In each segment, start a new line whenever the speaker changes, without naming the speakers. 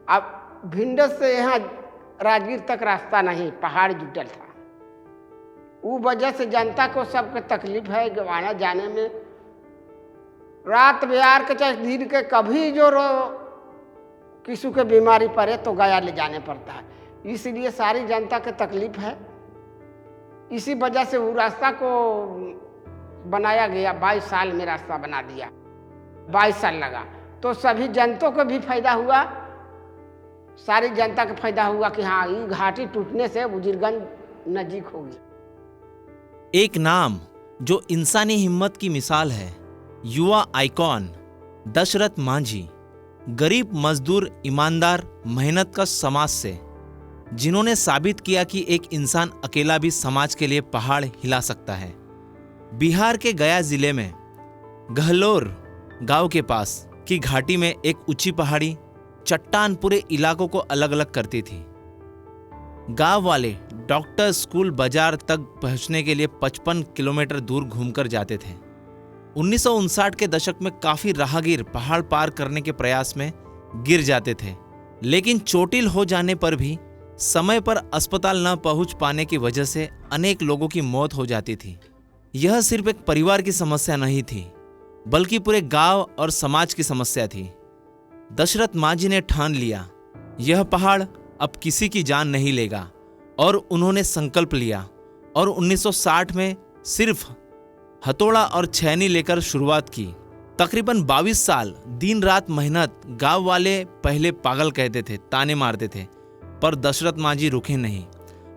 अब भिंडस से यहाँ राजगीर तक रास्ता नहीं, पहाड़ जुटल था। वो वजह से जनता को सबके तकलीफ है आना जाने में। रात बिहार के चाहे दिन के कभी जो किसी के बीमारी पड़े तो गया ले जाने पड़ता है, इसलिए सारी जनता के तकलीफ है। इसी वजह से वो रास्ता को बनाया गया। 22 साल में रास्ता बना दिया, 22 साल लगा, तो सभी जनता को भी फायदा हुआ, सारी जनता को फायदा हुआ कि हाँ ये घाटी टूटने से उजिरगंज नजीक हो गया।
एक नाम जो इंसानी हिम्मत की मिसाल है, युवा आइकॉन दशरथ मांझी, गरीब मजदूर, ईमानदार, मेहनतकश समाज से, जिन्होंने साबित किया कि एक इंसान अकेला भी समाज के लिए पहाड़ हिला सकता है। बिहार के गया जिले में गहलोर गांव के पास की घाटी में एक ऊंची पहाड़ी चट्टान पूरे इलाकों को अलग अलग करती थी। गांव वाले डॉक्टर, स्कूल, बाजार तक पहुंचने के लिए 55 किलोमीटर दूर घूमकर जाते थे। 1959 के दशक में काफी राहगीर पहाड़ पार करने के प्रयास में गिर जाते थे, लेकिन चोटिल हो जाने पर भी समय पर अस्पताल न पहुंच पाने की वजह से अनेक लोगों की मौत हो जाती थी। यह सिर्फ एक परिवार की समस्या नहीं थी, बल्कि पूरे गांव और समाज की समस्या थी। दशरथ मांझी ने ठान लिया, यह पहाड़ अब किसी की जान नहीं लेगा, और उन्होंने संकल्प लिया और 1960 में सिर्फ हथौड़ा और छैनी लेकर शुरुआत की। तकरीबन 22 साल दिन रात मेहनत। गांव वाले पहले पागल कहते थे, ताने मारते थे, पर दशरथ मांझी रुके नहीं।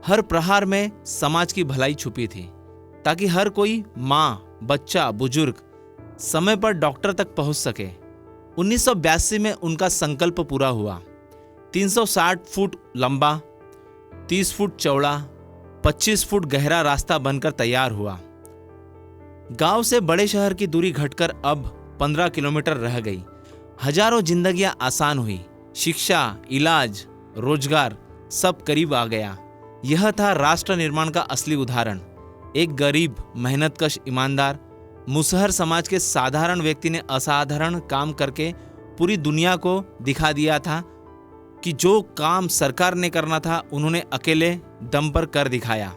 हर प्रहार में समाज की भलाई छुपी थी, ताकि हर कोई माँ, बच्चा, बुजुर्ग समय पर डॉक्टर तक पहुंच सके। 1982 में उनका संकल्प पूरा हुआ। 360 फुट लंबा, 30 फुट चौड़ा, 25 फुट गहरा रास्ता बनकर तैयार हुआ। गांव से बड़े शहर की दूरी घटकर अब 15 किलोमीटर रह गई। हजारों जिंदगियां आसान हुई। शिक्षा, इलाज, रोजगार सब करीब आ गया। यह था राष्ट्र निर्माण का असली उदाहरण। एक गरीब, मेहनतकश, ईमानदार, मुसहर समाज के साधारण व्यक्ति ने असाधारण काम करके पूरी दुनिया को दिखा दिया था कि जो काम सरकार ने करना था उन्होंने अकेले दम पर कर दिखाया।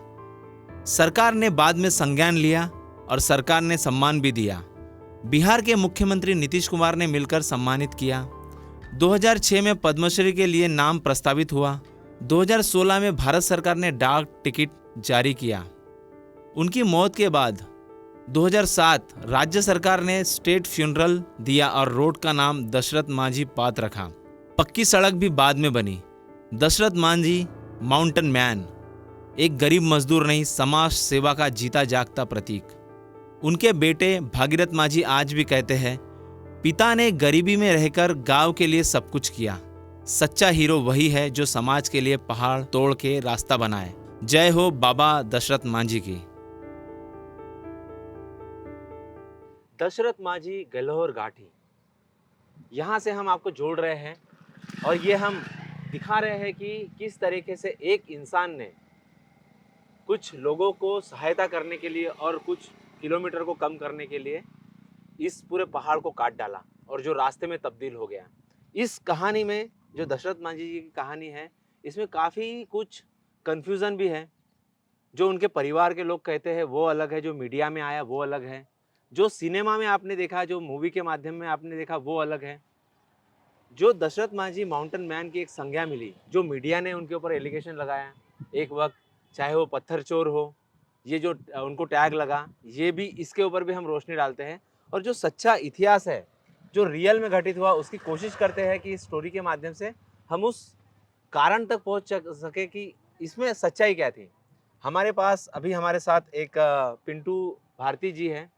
सरकार ने बाद में संज्ञान लिया और सरकार ने सम्मान भी दिया। बिहार के मुख्यमंत्री नीतीश कुमार ने मिलकर सम्मानित किया। 2006 में पद्मश्री के लिए नाम प्रस्तावित हुआ। 2016 में भारत सरकार ने डाक टिकट जारी किया। उनकी मौत के बाद 2007 राज्य सरकार ने स्टेट फ्यूनरल दिया और रोड का नाम दशरथ मांझी पाथ रखा। पक्की सड़क भी बाद में बनी। दशरथ मांझी माउंटेन मैन, एक गरीब मजदूर नहीं, समाज सेवा का जीता जागता प्रतीक। उनके बेटे भागीरथ मांझी आज भी कहते हैं, पिता ने गरीबी में रहकर गांव के लिए सब कुछ किया। सच्चा हीरो वही है जो समाज के लिए पहाड़ तोड़ के रास्ता बनाए। जय हो बाबा दशरथ मांझी की। दशरथ मांझी गहलोर घाटी, यहाँ से हम आपको जोड़ रहे हैं और ये हम दिखा रहे हैं कि किस तरीके से एक इंसान ने कुछ लोगों को सहायता करने के लिए और कुछ किलोमीटर को कम करने के लिए इस पूरे पहाड़ को काट डाला और जो रास्ते में तब्दील हो गया। इस कहानी में जो दशरथ मांझी जी की कहानी है, इसमें काफ़ी कुछ कन्फ्यूज़न भी है। जो उनके परिवार के लोग कहते हैं वो अलग है, जो मीडिया में आया वो अलग है, जो सिनेमा में आपने देखा, जो मूवी के माध्यम में आपने देखा वो अलग है। जो दशरथ मांझी माउंटेन मैन की एक संज्ञा मिली, जो मीडिया ने उनके ऊपर एलिगेशन लगाया एक वक्त, चाहे वो पत्थर चोर हो, ये जो उनको टैग लगा, ये भी इसके ऊपर भी हम रोशनी डालते हैं। और जो सच्चा इतिहास है, जो रियल में घटित हुआ, उसकी कोशिश करते हैं कि इस स्टोरी के माध्यम से हम उस कारण तक पहुंच सके कि इसमें सच्चाई क्या थी। हमारे पास अभी हमारे साथ एक पिंटू भारती जी हैं,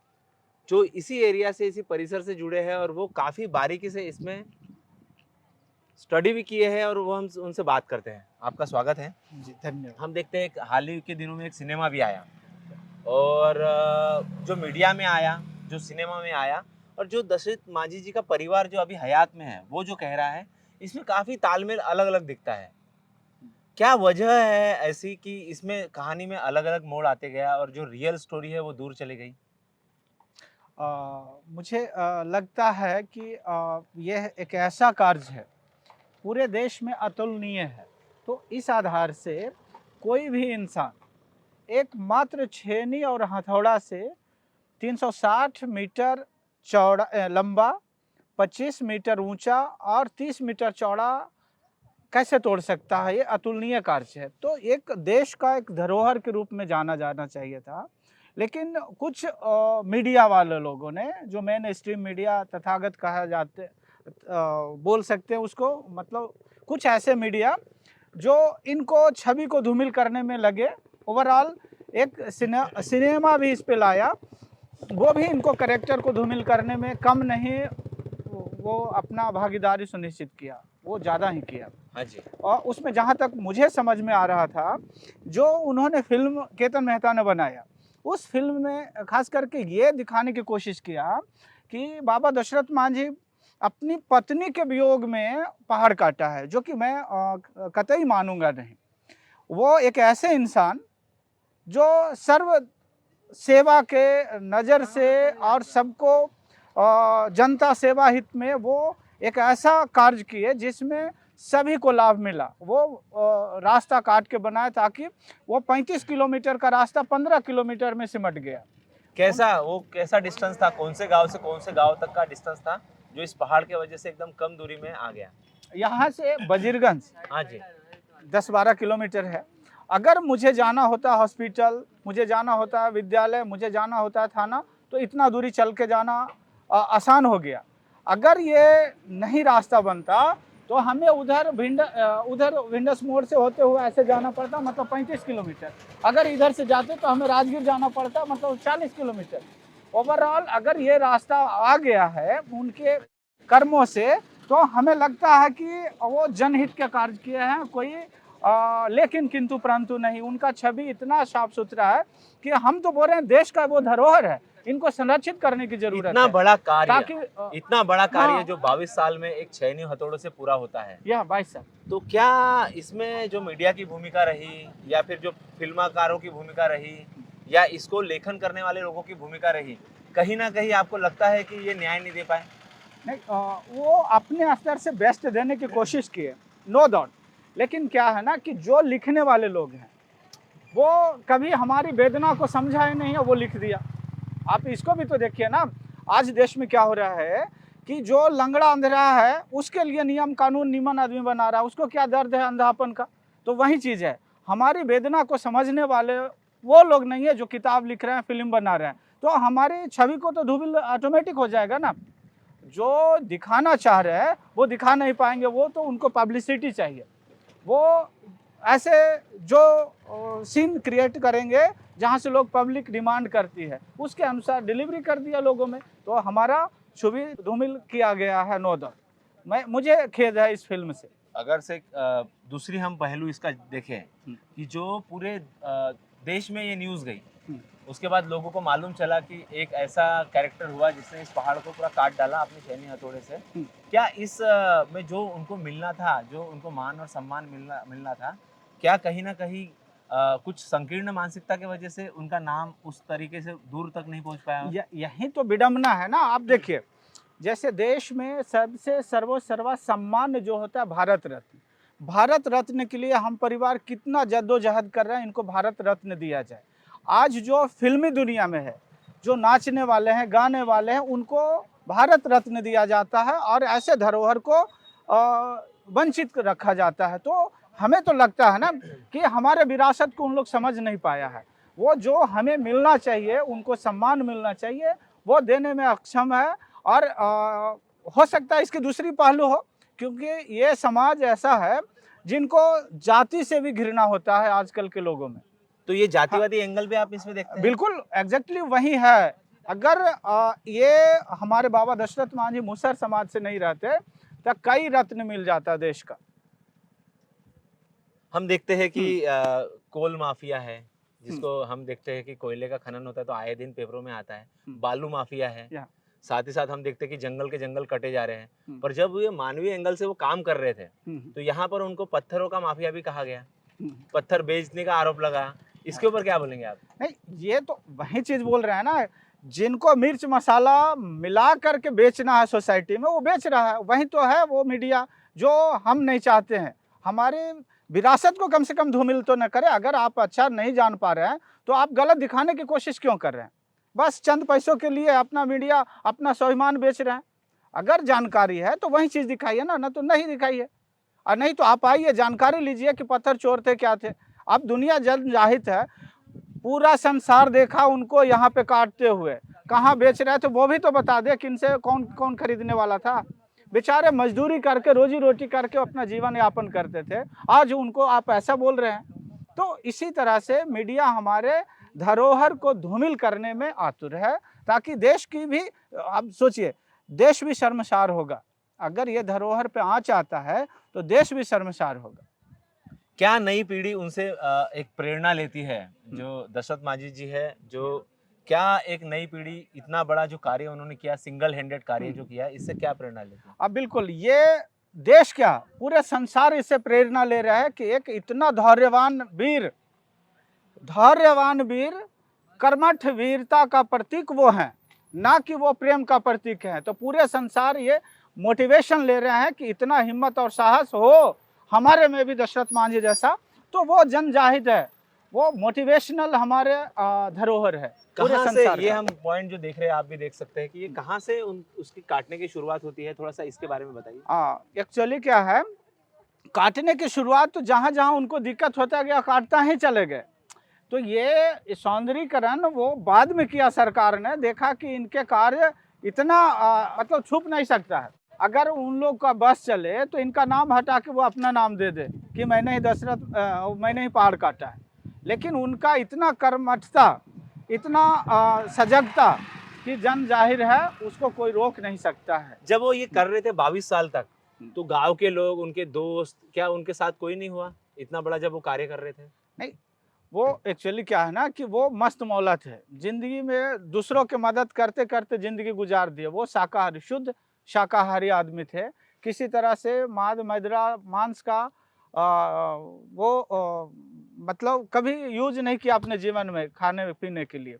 जो इसी एरिया से, इसी परिसर से जुड़े हैं और वो काफ़ी बारीकी से इसमें स्टडी भी किए हैं और वो हम उनसे बात करते हैं। आपका स्वागत है
जी, धन्यवाद।
हम देखते हैं हाल ही के दिनों में एक सिनेमा भी आया और जो मीडिया में आया, जो सिनेमा में आया, और जो दशरथ मांझी जी का परिवार जो अभी हयात में है वो जो कह रहा है, इसमें काफ़ी तालमेल अलग अलग दिखता है। क्या वजह है ऐसी कि इसमें कहानी में अलग अलग मोड़ आते गया और जो रियल स्टोरी है वो दूर चली गई?
मुझे लगता है कि यह एक ऐसा कार्य है पूरे देश में अतुलनीय है। तो इस आधार से कोई भी इंसान एकमात्र छेनी और हथौड़ा से 360 मीटर चौड़ा लंबा, 25 मीटर ऊंचा और 30 मीटर चौड़ा कैसे तोड़ सकता है? ये अतुलनीय कार्य है। तो एक देश का एक धरोहर के रूप में जाना जाना चाहिए था, लेकिन कुछ मीडिया वाले लोगों ने, जो मेन स्ट्रीम मीडिया तथागत कहा जाते बोल सकते हैं उसको, मतलब कुछ ऐसे मीडिया जो इनको छवि को धूमिल करने में लगे। ओवरऑल एक सिनेमा भी इस पे लाया, वो भी इनको कैरेक्टर को धूमिल करने में कम नहीं, वो अपना भागीदारी सुनिश्चित किया, वो ज़्यादा ही किया।
हाँ जी।
और उसमें जहाँ तक मुझे समझ में आ रहा था, जो उन्होंने फिल्म केतन मेहता ने बनाया, उस फिल्म में खास करके ये दिखाने की कोशिश किया कि बाबा दशरथ मांझी अपनी पत्नी के वियोग में पहाड़ काटा है, जो कि मैं कतई मानूंगा नहीं। वो एक ऐसे इंसान जो सर्व सेवा के नज़र से और सबको जनता सेवा हित में वो एक ऐसा कार्य किए जिसमें सभी को लाभ मिला। वो रास्ता काट के बनाया ताकि वो 35 किलोमीटर का रास्ता 15 किलोमीटर में सिमट गया।
कैसा डिस्टेंस था? कौन से गांव से कौन से गांव तक का डिस्टेंस था जो इस पहाड़ की वजह से एकदम कम दूरी में आ गया?
यहाँ से बजीरगंज
हाँ जी।
10-12 किलोमीटर है। अगर मुझे जाना होता हॉस्पिटल, मुझे जाना होता विद्यालय, मुझे जाना होता थाना, तो इतना दूरी चल के जाना आसान हो गया। अगर ये नहीं रास्ता बनता तो हमें उधर विंडस मोड़ से होते हुए ऐसे जाना पड़ता, मतलब 35 किलोमीटर। अगर इधर से जाते तो हमें राजगीर जाना पड़ता, मतलब 40 किलोमीटर। ओवरऑल अगर ये रास्ता आ गया है उनके कर्मों से, तो हमें लगता है कि वो जनहित के कार्य किए हैं कोई, लेकिन किंतु परंतु नहीं। उनका छवि इतना साफ सुथरा है कि हम तो बोल रहे हैं देश का वो धरोहर है, इनको संरक्षित करने की जरूरत है।
इतना बड़ा कार्य,
ताकि
इतना बड़ा कार्य
हाँ,
जो 22 साल में एक छेनी हथौड़ों से पूरा होता है।
यह 22 साल।
तो क्या इसमें जो मीडिया की भूमिका रही, या फिर जो फिल्मकारों की भूमिका रही, या इसको लेखन करने वाले लोगों की भूमिका रही, कहीं ना कहीं आपको लगता है कि ये न्याय नहीं दे पाए?
नहीं, वो अपने स्तर से बेस्ट देने की कोशिश किए, नो डाउट। लेकिन क्या है ना कि जो लिखने वाले लोग हैं वो कभी हमारी वेदना को समझा ही नहीं है, वो लिख दिया। आप इसको भी तो देखिए ना, आज देश में क्या हो रहा है कि जो लंगड़ा अंधेरा है उसके लिए नियम कानून निमन आदमी बना रहा है, उसको क्या दर्द है अंधापन का। तो वही चीज़ है, हमारी वेदना को समझने वाले वो लोग नहीं है जो किताब लिख रहे हैं, फिल्म बना रहे हैं। तो हमारी छवि को तो धूमिल ऑटोमेटिक हो जाएगा ना। जो दिखाना चाह रहे हैं वो दिखा नहीं पाएंगे, वो तो उनको पब्लिसिटी चाहिए। वो ऐसे जो सीन क्रिएट करेंगे जहाँ से लोग पब्लिक डिमांड करती है, उसके अनुसार डिलीवरी कर दिया लोगों में, तो हमारा छवि धूमिल किया गया है, नो डाउट। मुझे खेद है इस फिल्म से।
अगर से दूसरी हम पहलू इसका देखें कि जो पूरे देश में ये न्यूज़ गई, उसके बाद लोगों को मालूम चला कि एक ऐसा कैरेक्टर हुआ जिसने इस पहाड़ को पूरा काट डाला अपनी छेनी हथौड़े से। क्या इस में जो उनको मिलना था, जो उनको मान और सम्मान मिलना था, क्या कहीं ना कहीं कुछ संकीर्ण मानसिकता की वजह से उनका नाम उस तरीके से दूर तक नहीं पहुंच पाया?
यही तो विडम्बना है ना। आप देखिए, जैसे देश में सबसे सर्वा सम्मान जो होता है भारत रत्न, भारत रत्न के लिए हम परिवार कितना जद्दोजहद कर रहे हैं, इनको भारत रत्न दिया जाए। आज जो फिल्मी दुनिया में है, जो नाचने वाले हैं, गाने वाले हैं, उनको भारत रत्न दिया जाता है और ऐसे धरोहर को वंचित रखा जाता है। तो हमें तो लगता है ना कि हमारे विरासत को उन लोग समझ नहीं पाया है। वो जो हमें मिलना चाहिए, उनको सम्मान मिलना चाहिए, वो देने में अक्षम है। और हो सकता है इसकी दूसरी पहलू हो, क्योंकि ये समाज ऐसा है जिनको जाति से भी घृणा होता है आजकल के लोगों में।
तो ये जातिवादी एंगल भी आप इसमें देखते हैं?
बिल्कुल, एग्जैक्टली वही है। अगर ये हमारे बाबा दशरथ मांझी मुसर समाज से नहीं रहते तो कई रत्न मिल जाता देश का।
हम देखते हैं कि कोल माफिया है, जिसको हम देखते हैं कि कोयले का खनन होता है तो आए दिन पेपरों में आता है। बालू माफिया है, साथ ही साथ हम देखते हैं कि जंगल के जंगल कटे जा रहे हैं। पर जब ये मानवीय एंगल से वो काम कर रहे थे तो यहाँ पर उनको पत्थरों का माफिया भी कहा गया, पत्थर बेचने का आरोप लगा। इसके ऊपर क्या बोलेंगे आप?
नहीं, ये तो वही चीज बोल रहे हैं ना, जिनको मिर्च मसाला मिला करके बेचना है सोसाइटी में, वो बेच रहा है। वही तो है वो मीडिया जो हम नहीं चाहते हैं। हमारे विरासत को कम से कम धूमिल तो न करें। अगर आप अच्छा नहीं जान पा रहे हैं तो आप गलत दिखाने की कोशिश क्यों कर रहे हैं? बस चंद पैसों के लिए अपना मीडिया अपना स्वाभिमान बेच रहे हैं। अगर जानकारी है तो वही चीज़ दिखाइए ना, न तो नहीं दिखाइए। और नहीं तो आप आइए, जानकारी लीजिए कि पत्थर चोर थे, क्या थे। अब दुनिया जन जाहिर है, पूरा संसार देखा उनको यहाँ पे काटते हुए। कहाँ बेच रहे थे वो भी तो बता दे, किनसे कौन कौन खरीदने वाला था। बेचारे मजदूरी करके रोजी रोटी करके अपना जीवन यापन करते थे, आज उनको आप ऐसा बोल रहे हैं। तो इसी तरह से मीडिया हमारे धरोहर को धूमिल करने में आतुर है, ताकि देश की भी, आप सोचिए, देश भी शर्मसार होगा। अगर ये धरोहर पे आँच आता है तो देश भी शर्मसार होगा।
क्या नई पीढ़ी उनसे एक प्रेरणा लेती है? जो दशरथ मांझी जी है, जो क्या एक नई पीढ़ी इतना बड़ा जो कार्य उन्होंने किया, सिंगल हैंडेड कार्य जो किया, इससे क्या प्रेरणा लेती है?
अब बिल्कुल, ये देश क्या पूरे संसार इससे प्रेरणा ले रहा है कि एक इतना धैर्यवान वीर कर्मठ वीरता का प्रतीक वो हैं, ना कि वो प्रेम का प्रतीक है। तो पूरे संसार ये मोटिवेशन ले रहे हैं कि इतना हिम्मत और साहस हो हमारे में भी, दशरथ मांझी जैसा। तो वो जन जाहिर है, वो मोटिवेशनल हमारे धरोहर है पूरे
कहाँ से
संसार
ये
का।
हम पॉइंट जो देख रहे हैं, आप भी देख सकते हैं कि ये कहाँ से उसकी काटने की शुरुआत होती है, थोड़ा सा इसके बारे में बताइए।
एक्चुअली क्या है, काटने की शुरुआत तो जहाँ जहाँ उनको दिक्कत होता गया काटता ही चले गए। तो ये सौंदर्यीकरण वो बाद में किया सरकार ने, देखा कि इनके कार्य इतना मतलब छुप नहीं सकता है। अगर उन लोग का बस चले तो इनका नाम हटा के वो अपना नाम दे दे कि मैंने ही मैंने ही पहाड़ काटा है। लेकिन उनका इतना कर्मठता, इतना सजगता कि जन जाहिर है उसको कोई रोक नहीं सकता है।
जब वो ये कर रहे थे 22 साल तक, तो गांव के लोग, उनके दोस्त, क्या उनके साथ कोई नहीं हुआ इतना बड़ा जब वो कार्य कर रहे थे?
नहीं, वो एक्चुअली क्या है ना कि वो मस्त मौला थे, जिंदगी में दूसरों की मदद करते करते जिंदगी गुजार दिए। वो शाकाहारी, शुद्ध शाकाहारी आदमी थे। किसी तरह से माद मदिरा मांस का मतलब कभी यूज नहीं किया अपने जीवन में खाने पीने के लिए।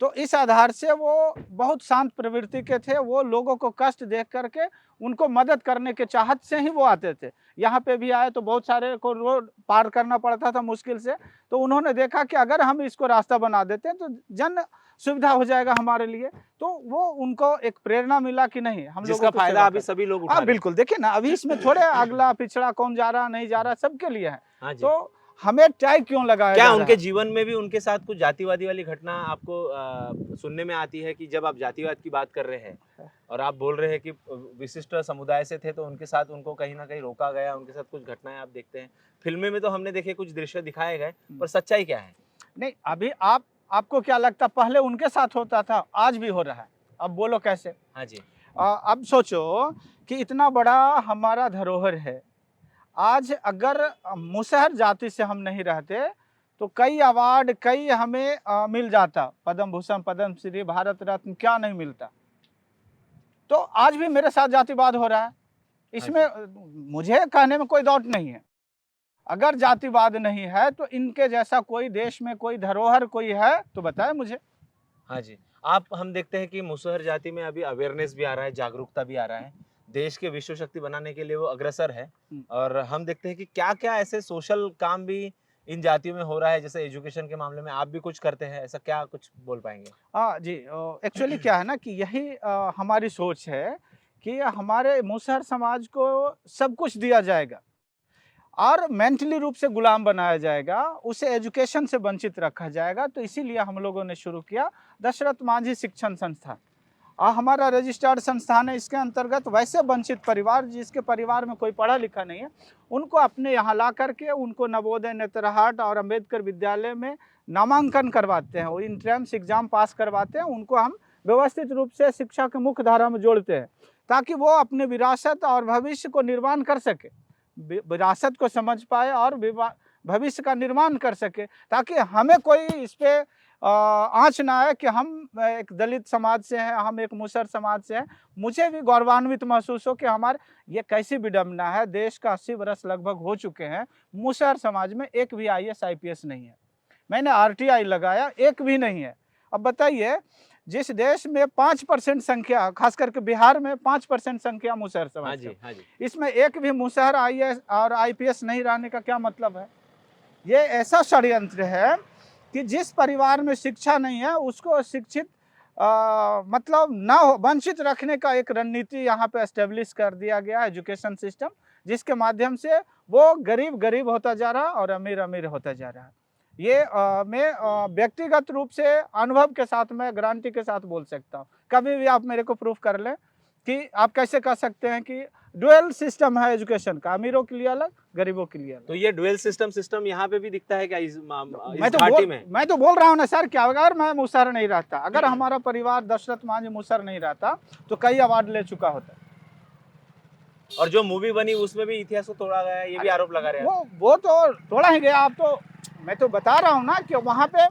तो इस आधार से वो बहुत शांत प्रवृत्ति के थे। वो लोगों को कष्ट देख करके उनको मदद करने के चाहत से ही वो आते थे। यहाँ पे भी आए तो बहुत सारे को रोड पार करना पड़ता था मुश्किल से। तो उन्होंने देखा कि अगर हम इसको रास्ता बना देते हैं तो जन सुविधा हो जाएगा हमारे लिए। तो वो उनको एक प्रेरणा मिला कि नहीं, हम
जिसका
लोगों को
फायदा
सेवा
अभी
कर-
सभी लोग उठा रहे हैं।
बिल्कुल, देखिए ना, अभी इसमें थोड़े अगला पिछड़ा कौन जा रहा नहीं जा रहा सबके लिए है।
हाँ जी।
तो हमें टैग क्यों लगाया
क्या
जा रहा
उनके
है?
जीवन में भी उनके साथ कुछ जातिवादी वाली घटना आपको सुनने में आती है कि जब आप जातिवाद की बात कर रहे हैं और आप बोल रहे हैं कि विशिष्ट समुदाय से थे, तो उनके साथ उनको कहीं ना कहीं रोका गया, उनके साथ कुछ घटनाएं आप देखते हैं? फिल्में में तो हमने देखे, कुछ दृश्य दिखाए गए, पर सच्चाई क्या है?
नहीं, अभी आपको क्या लगता, पहले उनके साथ होता था, आज भी हो रहा है। अब बोलो कैसे?
हाँ जी।
अब सोचो कि इतना बड़ा हमारा धरोहर है। आज अगर मुसहर जाति से हम नहीं रहते तो कई अवार्ड, कई हमें मिल जाता, पद्म भूषण, पद्म श्री, भारत रत्न, क्या नहीं मिलता। तो आज भी मेरे साथ जातिवाद हो रहा है, इसमें मुझे कहने में कोई डाउट नहीं है। अगर जातिवाद नहीं है तो इनके जैसा कोई देश में कोई धरोहर कोई है तो बताए मुझे।
हाँ जी। हम देखते हैं कि मुसहर जाति में अभी अवेयरनेस भी आ रहा है, जागरूकता भी आ रहा है, देश के विश्व शक्ति बनाने के लिए वो अग्रसर है। और हम देखते हैं कि क्या क्या ऐसे सोशल काम भी इन जातियों में हो रहा है, जैसे एजुकेशन के मामले में आप भी कुछ करते हैं, ऐसा क्या कुछ बोल पाएंगे?
हाँ जी, एक्चुअली क्या है ना कि यही हमारी सोच है कि हमारे मुसहर समाज को सब कुछ दिया जाएगा और मेंटली रूप से गुलाम बनाया जाएगा, उसे एजुकेशन से वंचित रखा जाएगा। तो इसीलिए हम लोगों ने शुरू किया दशरथ मांझी शिक्षण संस्थान। हमारा रजिस्टर्ड संस्थान है। इसके अंतर्गत वैसे वंचित परिवार जिसके परिवार में कोई पढ़ा लिखा नहीं है, उनको अपने यहाँ ला करके उनको नवोदय, नेतरहाट और अंबेडकर विद्यालय में नामांकन करवाते हैं। वो इंट्रेंस एग्जाम पास करवाते हैं, उनको हम व्यवस्थित रूप से शिक्षा के मुख्य धारा में जोड़ते हैं ताकि वो अपने विरासत और भविष्य को निर्माण कर सके, विरासत को समझ पाए और भविष्य का निर्माण कर सके, ताकि हमें कोई इस पे आँच ना आए कि हम एक दलित समाज से हैं, हम एक मुसहर समाज से हैं। मुझे भी गौरवान्वित महसूस हो कि हमारे ये कैसी विडम्बना है, देश का 80 वर्ष लगभग हो चुके हैं, मुसहर समाज में एक भी IAS IPS नहीं है। मैंने RTI लगाया, एक भी नहीं है। अब बताइए, जिस देश में 5% संख्या, खास करके बिहार में 5% संख्या मुसहर
हाँ
समाज
जी,
की,
हाँ जी।
इसमें एक भी मुसहर आईएएस और आईपीएस नहीं रहने का क्या मतलब है? ये ऐसा षड्यंत्र है कि जिस परिवार में शिक्षा नहीं है उसको शिक्षित मतलब ना हो, वंचित रखने का एक रणनीति यहाँ पे एस्टेब्लिश कर दिया गया है, एजुकेशन सिस्टम, जिसके माध्यम से वो गरीब गरीब होता जा रहा है और अमीर अमीर होता जा रहा है। ये मैं व्यक्तिगत रूप से अनुभव के साथ, मैं गारंटी के साथ बोल सकता हूँ। कभी भी आप मेरे को प्रूफ कर लें कि आप कैसे कह सकते हैं कि डुअल सिस्टम है एजुकेशन का, अमीरों के लिए अलग, गरीबों के लिए अलग।
तो ये डुअल सिस्टम यहाँ पे भी दिखता है क्या इस घाटी में?
मैं तो बोल रहा हूँ ना सर, कि अगर मैं मुसहर नहीं रहता, अगर हमारा परिवार दशरथ मांझी मुसहर नहीं रहता तो कई अवार्ड ले चुका होता।
और जो मूवी बनी उसमें भी इतिहास को तोड़ा गया है, ये भी आरोप लगा रहे हैं।
वो तो थोड़ा ही गया। आप तो, मैं तो बता रहा हूँ ना कि वहाँ पे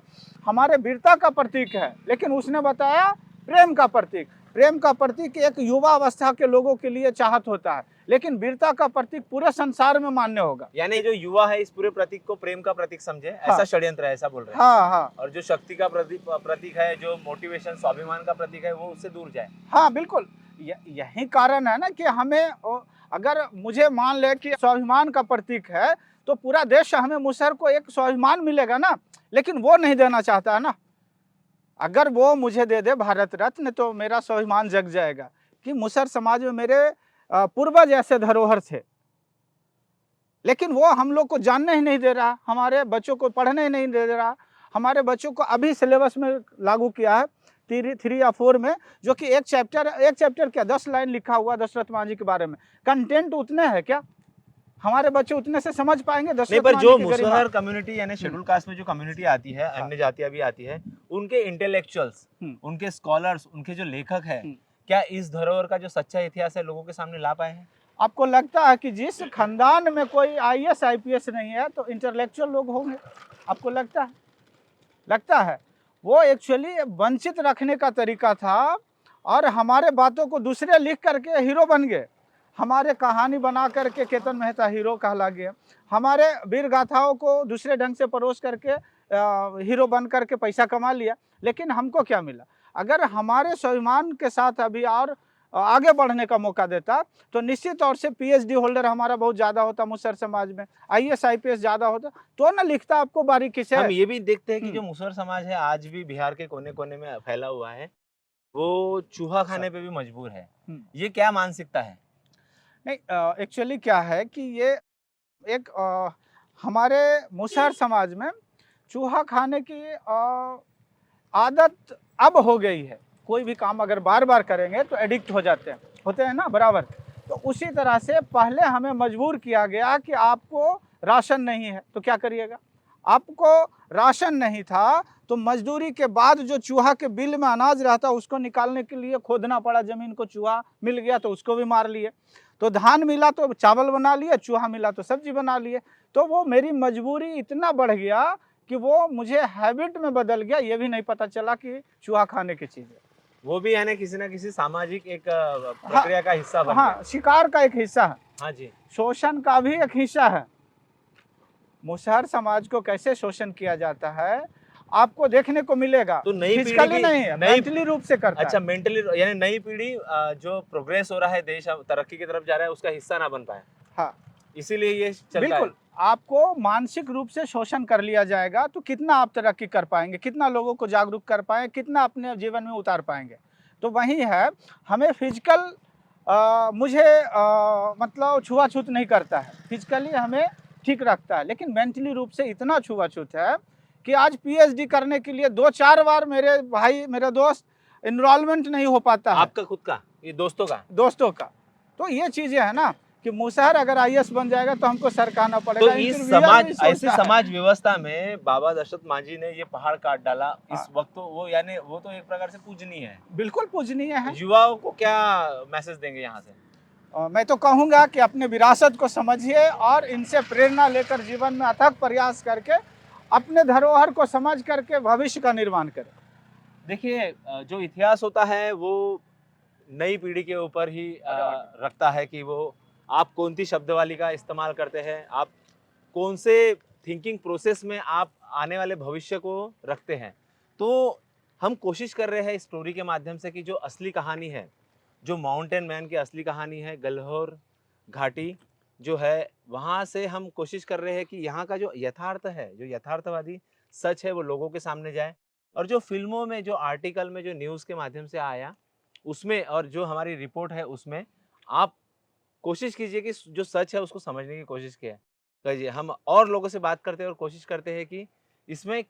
हमारे वीरता का प्रतीक है, लेकिन उसने बताया प्रेम का प्रतीक। प्रेम का प्रतीक एक युवा अवस्था के लोगों के लिए चाहत होता है, लेकिन वीरता का प्रतीक पूरे संसार में मान्य होगा।
यानी जो युवा है इस पूरे प्रतीक को प्रेम का प्रतीक समझे, ऐसा षड्यंत्र है, ऐसा बोल रहे हैं।
हाँ हाँ।
और जो शक्ति का प्रतीक है, जो मोटिवेशन स्वाभिमान का प्रतीक है, वो उससे दूर जाए।
हाँ बिल्कुल, यही कारण है ना कि हमें, अगर मुझे मान ले कि स्वाभिमान का प्रतीक है तो पूरा देश हमें मुसहर को एक स्वाभिमान मिलेगा ना, लेकिन वो नहीं देना चाहता है ना। अगर वो मुझे दे दे भारत रत्न तो मेरा स्वाभिमान जग जाएगा कि मुसहर समाज में मेरे पूर्वज ऐसे धरोहर थे, लेकिन वो हम लोग को जानने ही नहीं दे रहा, हमारे बच्चों को पढ़ने ही नहीं दे रहा। हमारे बच्चों को अभी सिलेबस में लागू किया है 3 या 4 में, जो कि एक चैप्टर क्या 10 लाइन लिखा हुआ दशरथ मांझी के बारे में। कंटेंट उतने है क्या? हमारे बच्चे उतने से समझ पाएंगे दशरथ
पर
मांझी
जो
की गरिमा?
मुसहर कम्युनिटी यानी शेड्यूल कास्ट में जो कम्युनिटी आती है, अन्य जातियां भी आती है, उनके इंटेलेक्चुअल्स, उनके स्कॉलर्स, उनके जो लेखक है, क्या इस धरोहर का जो सच्चा इतिहास है लोगों के सामने ला पाए हैं?
आपको लगता है कि जिस खानदान में कोई आईएएस आईपीएस नहीं है तो इंटेलेक्चुअल लोग होंगे? आपको लगता है वो एक्चुअली वंचित रखने का तरीका था, और हमारे बातों को दूसरे लिख करके हीरो बन गए। हमारे कहानी बना करके केतन मेहता हीरो कहला गया, हमारे वीर गाथाओं को दूसरे ढंग से परोस करके हीरो बन करके पैसा कमा लिया। लेकिन हमको क्या मिला? अगर हमारे स्वाभिमान के साथ अभी और आगे बढ़ने का मौका देता तो निश्चित तौर से पीएचडी होल्डर हमारा बहुत ज़्यादा होता मुसहर समाज में, आईएएस आईपीएस ज़्यादा होता तो ना लिखता आपको बारीकी से।
हम ये भी देखते हैं कि जो मुसहर समाज है आज भी बिहार के कोने कोने में फैला हुआ है, वो चूहा खाने पे भी मजबूर है। ये क्या मानसिकता है?
नहीं, एक्चुअली क्या है कि ये एक हमारे मुसहर समाज में चूहा खाने की आदत अब हो गई है। कोई भी काम अगर बार बार करेंगे तो एडिक्ट हो जाते हैं, होते हैं ना बराबर। तो उसी तरह से पहले हमें मजबूर किया गया कि आपको राशन नहीं है तो क्या करिएगा। आपको राशन नहीं था तो मजदूरी के बाद जो चूहा के बिल में अनाज रहता उसको निकालने के लिए खोदना पड़ा ज़मीन को, चूहा मिल गया तो उसको भी मार लिए। तो धान मिला तो चावल बना लिए, चूहा मिला तो सब्जी बना लिए। तो वो मेरी मजबूरी इतना बढ़ गया कि वो मुझे हैबिट में बदल गया, ये भी नहीं पता चला कि चूहा खाने की चीज़ है।
वो भी यानी किसी ना किसी सामाजिक एक प्रक्रिया का हिस्सा बन गया।
शिकार का एक हिस्सा है।
हाँ जी,
शोषण का भी एक हिस्सा है। मुसहर समाज को कैसे शोषण किया जाता है आपको देखने को मिलेगा।
तो नई
फिजिकली नहीं है, मेंटली रूप से करता है।
अच्छा, मेंटली यानी नई पीढ़ी जो प्रोग्रेस हो रहा है, देश तरक्की की तरफ जा रहा है, उसका हिस्सा ना बन पाए।
हाँ,
इसीलिए ये चलता है।
बिल्कुल, आपको मानसिक रूप से शोषण कर लिया जाएगा तो कितना आप तरक्की कर पाएंगे, कितना लोगों को जागरूक कर पाएंगे, कितना अपने जीवन में उतार पाएंगे। तो वही है, हमें फिजिकल मुझे मतलब छुआछूत नहीं करता है, फिजिकली हमें ठीक रखता है, लेकिन मेंटली रूप से इतना छुआछूत है कि आज पीएचडी करने के लिए 2-4 बार मेरे भाई, मेरे दोस्त इनरोलमेंट नहीं हो पाता है।
आपका खुद का, ये दोस्तों का?
तो ये चीज़ें है ना कि मुसहर अगर आईएएस बन जाएगा तो हमको सर कहना पड़ेगा।
तो इस समाज, ऐसी समाज व्यवस्था में बाबा दशरथ मांझी ने ये पहाड़ काट डाला इस वक्त, तो वो यानी वो तो एक प्रकार से पूजनीय है।
बिल्कुल पूजनीय है।
युवाओं को क्या मैसेज देंगे यहाँ से?
मैं तो कहूँगा कि अपने विरासत को समझिए और इनसे प्रेरणा लेकर जीवन में अथक प्रयास करके अपने धरोहर को समझ करके भविष्य का निर्माण करें।
देखिए, जो इतिहास होता है वो नई पीढ़ी के ऊपर ही रखता है कि वो आप कौन सी शब्दावली का इस्तेमाल करते हैं, आप कौन से थिंकिंग प्रोसेस में आप आने वाले भविष्य को रखते हैं। तो हम कोशिश कर रहे हैं इस स्टोरी के माध्यम से कि जो असली कहानी है, जो माउंटेन मैन की असली कहानी है, गल्होर घाटी जो है, वहाँ से हम कोशिश कर रहे हैं कि यहाँ का जो यथार्थ है, जो यथार्थवादी सच है, वो लोगों के सामने जाए। और जो फिल्मों में, जो आर्टिकल में, जो न्यूज़ के माध्यम से आया, उसमें और जो हमारी रिपोर्ट है उसमें आप कोशिश कीजिए कि जो सच है उसको समझने की कोशिश कीजिए। हम और लोगों से बात करते हैं और कोशिश करते हैं कि इसमें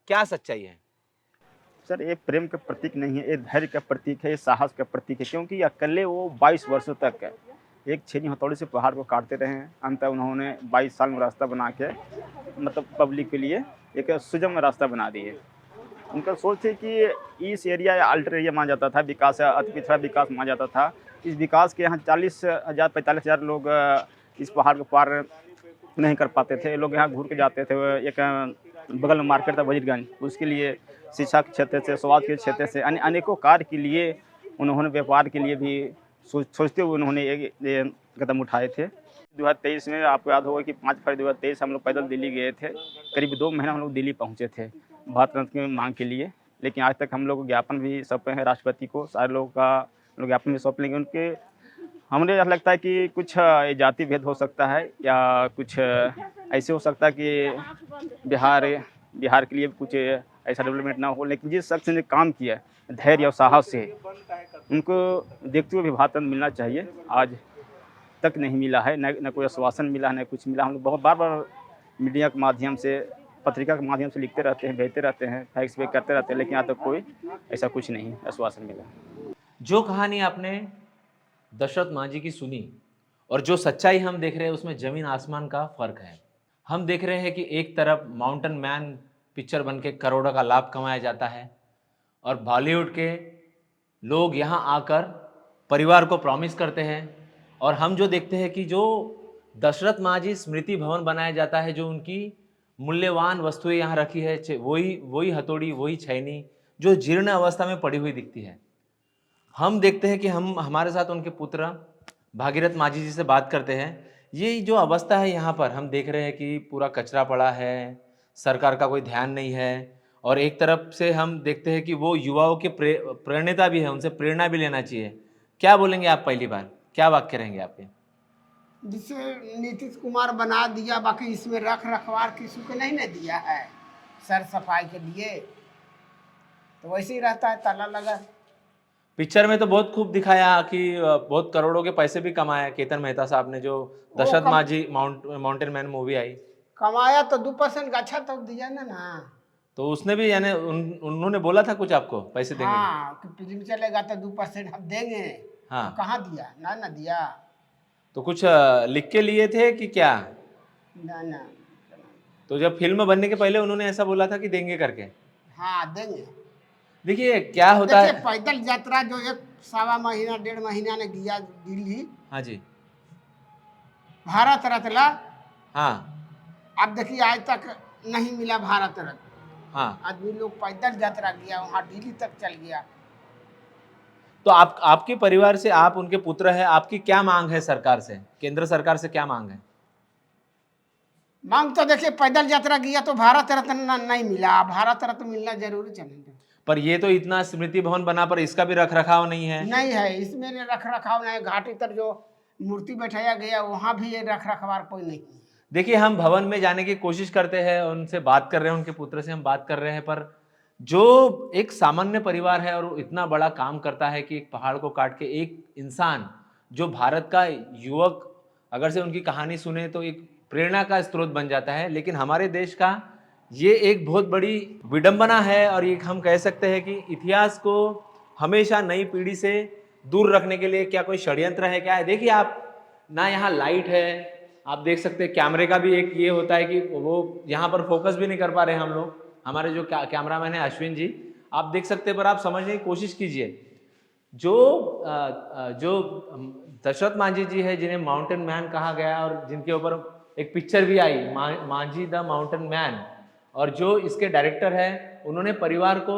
क्या सच्चाई है।
सर ये प्रेम का प्रतीक नहीं है, ये धैर्य का प्रतीक है, ये साहस का प्रतीक है, क्योंकि अकेले वो 22 वर्षों तक एक छेनी हथौड़ी से पहाड़ को काटते रहे हैं। अंत उन्होंने 22 साल में रास्ता बना के मतलब पब्लिक के लिए एक सुगम रास्ता बना दिए। उनका सोच थी कि इस एरिया या अल्टर एरिया माना जाता था, विकास या अति पिछड़ा विकास माना जाता था। इस विकास के यहाँ 40,000 45,000 लोग इस पहाड़ को पार नहीं कर पाते थे। लोग यहाँ घूर के जाते थे। एक बगल में मार्केट था वजीरगंज, उसके लिए शिक्षा के क्षेत्र से, स्वास्थ्य के क्षेत्र से, अनेकों कार्य के लिए उन्होंने, व्यापार के लिए भी सोचते हुए उन्होंने ये कदम उठाए थे। 2023 में आपको याद होगा कि 5 फरवरी 2023 हम लोग पैदल दिल्ली गए थे। करीब 2 महीना हम लोग दिल्ली पहुँचे थे भारत रत्न की मांग के लिए। लेकिन आज तक हम लोग ज्ञापन भी सौंपे हैं राष्ट्रपति को, सारे लोगों का लोग ज्ञापन भी सौंप लेंगे उनके। हमें ऐसा लगता है कि कुछ जाति भेद हो सकता है या कुछ ऐसे हो सकता है कि बिहार के लिए कुछ ऐसा डेवलपमेंट ना हो, लेकिन जिस शख्स ने काम किया धैर्य और साहस से, उनको देखते हुए भी भारत रत्न मिलना चाहिए। आज तक नहीं मिला है, न कोई आश्वासन मिला, न कुछ मिला। हम लोग बहुत बार मीडिया के माध्यम से, पत्रिका के माध्यम से लिखते रहते हैं, भेजते रहते हैं, फैक्स पे करते रहते हैं, लेकिन आज तक कोई ऐसा कुछ नहीं आश्वासन मिला।
जो कहानी आपने दशरथ मांझी की सुनी और जो सच्चाई हम देख रहे हैं, उसमें ज़मीन आसमान का फ़र्क है। हम देख रहे हैं कि एक तरफ माउंटेन मैन पिक्चर बन के करोड़ों का लाभ कमाया जाता है और बॉलीवुड के लोग यहाँ आकर परिवार को प्रॉमिस करते हैं, और हम जो देखते हैं कि जो दशरथ मांझी स्मृति भवन बनाया जाता है, जो उनकी मूल्यवान वस्तुएं यहाँ रखी है, वही हथौड़ी, वही छैनी जो जीर्ण अवस्था में पड़ी हुई दिखती है। हम देखते हैं कि हमारे साथ उनके पुत्र भागीरथ मांझी जी से बात करते हैं। ये जो अवस्था है यहाँ पर हम देख रहे हैं कि पूरा कचरा पड़ा है, सरकार का कोई ध्यान नहीं है, और एक तरफ से हम देखते हैं कि वो युवाओं के प्रेरणा भी है, उनसे प्रेरणा भी लेना चाहिए। क्या बोलेंगे आप? पहली बार क्या वाक्य रहेंगे आपके?
जिसे नीतीश कुमार बना दिया, बाकी इसमें रख रखवार किसी को नहीं ना दिया है सर सफाई के लिए, तो वैसे ही रहता है ताला लगा।
पिक्चर में तो बहुत खूब दिखाया कि बहुत करोड़ों के पैसे भी कमाए केतन मेहता साहब ने, जो Dashrath Manjhi mountain man movie आई।
कमाया तो 2% का अच्छा तो दिया ना।
तो उसने भी यानी उन्होंने बोला था कुछ आपको पैसे देंगे?
हाँ, कि फिल्म चलेगा तो 2% हम देंगे।
हाँ,
तो कहाँ दिया? ना दिया।
तो कुछ लिख के लिए थे कि क्या?
ना।
तो जब फिल्म बनने के पहले उन्होंने ऐसा बोला था कि देंगे करके?
हाँ, देंगे।
देखिए क्या होता है,
पैदल यात्रा जो 1.25 महीना 1.5 महीना ने किया दिल्ली,
हाँ जी,
भारत रत्न,
हाँ,
अब देखिए आज तक नहीं मिला भारत रत्न।
हाँ,
आदमी लोग पैदल यात्रा किया, वहाँ दिल्ली तक चल गया।
तो आपके परिवार से, आप उनके पुत्र हैं, आपकी क्या मांग है सरकार से, केंद्र सरकार से क्या मांग है?
मांग तो देखिए पैदल यात्रा किया तो भारत रत्न नहीं मिला, भारत रत्न मिलना जरूरी चाहिए।
पर ये तो इतना स्मृति भवन बना, पर इसका भी रख रखाव नहीं है।
नहीं है, इसमें रख रखाव नहीं। घाटी तर जो मूर्ति बैठाया गया वहाँ भी ये रख रखवार कोई नहीं।
देखिए हम भवन में जाने की कोशिश करते हैं, उनसे बात कर रहे हैं, उनके पुत्र से हम बात कर रहे हैं, पर जो एक सामान्य परिवार है और वो इतना बड़ा काम करता है कि एक पहाड़ को काट के एक इंसान, जो भारत का युवक, अगर से उनकी कहानी सुने तो एक प्रेरणा का स्रोत बन जाता है। लेकिन हमारे देश का ये एक बहुत बड़ी विडंबना है, और एक हम कह सकते हैं कि इतिहास को हमेशा नई पीढ़ी से दूर रखने के लिए क्या कोई षड्यंत्र है क्या है? देखिए आप ना, यहाँ लाइट है, आप देख सकते हैं कैमरे का भी एक ये होता है कि वो यहाँ पर फोकस भी नहीं कर पा रहे हम लोग। हमारे जो कैमरामैन है अश्विन जी, आप देख सकते हैं, पर आप समझने की कोशिश कीजिए। जो दशरथ मांझी जी है, जिन्हें माउंटेन मैन कहा गया और जिनके ऊपर एक पिक्चर भी आई मांझी द माउंटेन मैन, और जो इसके डायरेक्टर है, उन्होंने परिवार को,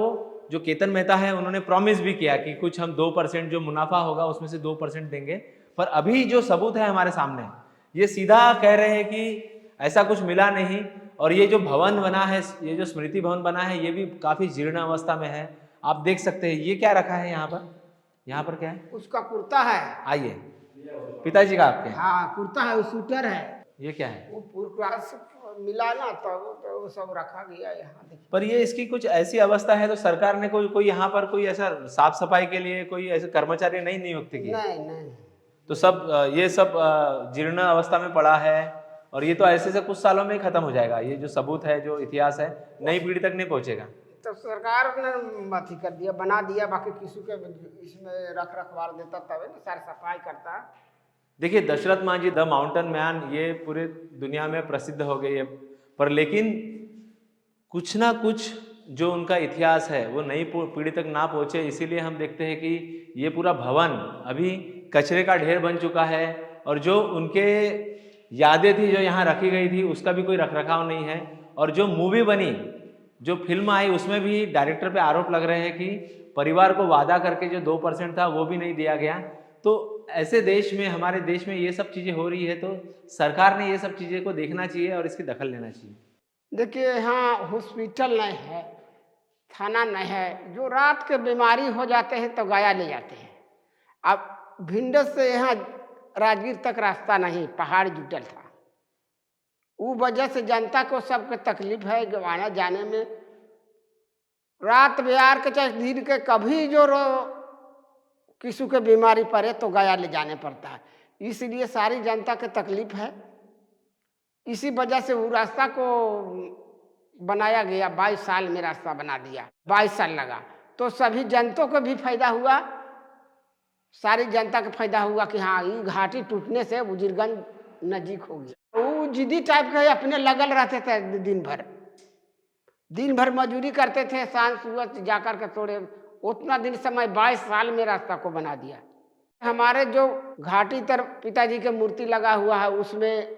जो केतन मेहता है, उन्होंने प्रॉमिस भी किया कि कुछ हम 2% जो मुनाफा होगा उसमें से 2% देंगे। पर अभी जो सबूत है हमारे सामने, ये सीधा कह रहे हैं कि ऐसा कुछ मिला नहीं। और ये जो भवन बना है, ये जो स्मृति भवन बना है, ये भी काफ़ी जीर्ण अवस्था में है। आप देख सकते हैं ये क्या रखा है यहाँ पर क्या है?
उसका कुर्ता है।
आइए, पिताजी का आपके?
हाँ कुर्ता है, वो सूटर है।
ये क्या है?
वो पूरी क्लास मिला ना तो वो सब रखा गया यहाँ देखिए।
पर ये इसकी कुछ ऐसी अवस्था है तो सरकार ने कोई यहाँ पर कोई ऐसा साफ सफाई के लिए कोई ऐसे कर्मचारी नहीं नियुक्त किए?
नहीं
तो सब ये सब जीर्ण अवस्था में पड़ा है और ये तो ऐसे से कुछ सालों में ही खत्म हो जाएगा। ये जो सबूत है, जो इतिहास है, नई पीढ़ी तक नहीं पहुंचेगा।
तो सरकार ने अथी कर दिया, बना दिया, बाकी किसी के इसमें रख रखवार देता तब ना सारी सफाई करता।
देखिए Dashrath Manjhi the mountain man ये पूरे दुनिया में प्रसिद्ध हो गई है, पर लेकिन कुछ ना कुछ जो उनका इतिहास है वो नई पीढ़ी तक ना पहुंचे, इसीलिए हम देखते हैं कि ये पूरा भवन अभी कचरे का ढेर बन चुका है और जो उनके यादें थी जो यहाँ रखी गई थी उसका भी कोई रखरखाव नहीं है। और जो मूवी बनी, जो फिल्म आई, उसमें भी डायरेक्टर पे आरोप लग रहे हैं कि परिवार को वादा करके जो 2% था वो भी नहीं दिया गया। तो ऐसे देश में, हमारे देश में ये सब चीज़ें हो रही है तो सरकार ने ये सब चीज़ें को देखना चाहिए और इसकी दखल लेना चाहिए।
देखिए यहाँ हॉस्पिटल नहीं है, थाना नहीं है, जो रात के बीमारी हो जाते हैं तो गया ले जाते हैं। अब भिंडस से यहाँ राजगीर तक रास्ता नहीं, पहाड़ जुटल था, वो वजह से जनता को सबके तकलीफ है गवाना जाने में। रात बिहार के चाहे दिन के कभी जो किसी के बीमारी पड़े तो गया ले जाने पड़ता है, इसलिए सारी जनता के तकलीफ है। इसी वजह से वो रास्ता को बनाया गया। 22 साल में रास्ता बना दिया, 22 साल लगा, तो सभी जनता को भी फायदा हुआ, सारी जनता को फायदा हुआ कि हाँ ये घाटी टूटने से उजिरगंज नजीक हो गया। वो जिद्दी टाइप के अपने लगल रहते थे, दिन भर मजदूरी करते थे, शाम सुबह जाकर के थोड़े उतना दिन समय 22 साल में रास्ता को बना दिया। हमारे जो घाटी तरफ पिताजी के मूर्ति लगा हुआ है उसमें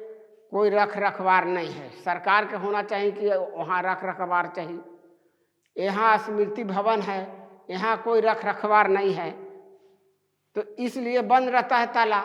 कोई रख रखवार नहीं है। सरकार के होना चाहिए कि वहाँ रख रखवार चाहिए। यहाँ स्मृति भवन है, यहाँ कोई रख रखवार नहीं है, तो इसलिए बंद रहता है ताला।